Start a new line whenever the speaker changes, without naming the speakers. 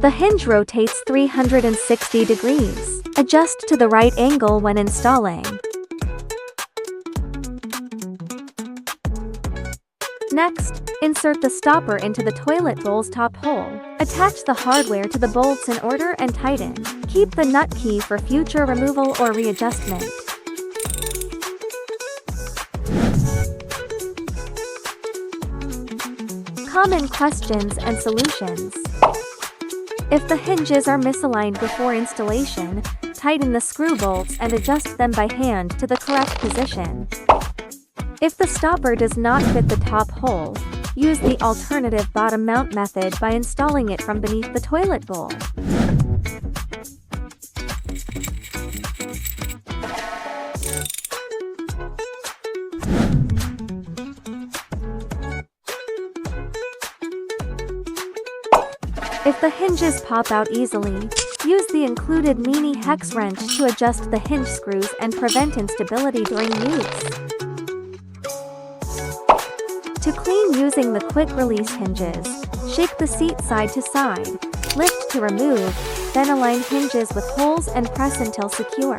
The hinge rotates 360 degrees. Adjust to the right angle when installing. Next, insert the stopper into the toilet bowl's top hole. Attach the hardware to the bolts in order and tighten. Keep the nut key for future removal or readjustment. Common questions and solutions. If the hinges are misaligned before installation, tighten the screw bolts and adjust them by hand to the correct position. If the stopper does not fit the top hole, use the alternative bottom mount method by installing it from beneath the toilet bowl. If the hinges pop out easily, use the included mini hex wrench to adjust the hinge screws and prevent instability during use. To clean using the quick-release hinges, shake the seat side to side, lift to remove, then align hinges with holes and press until secure.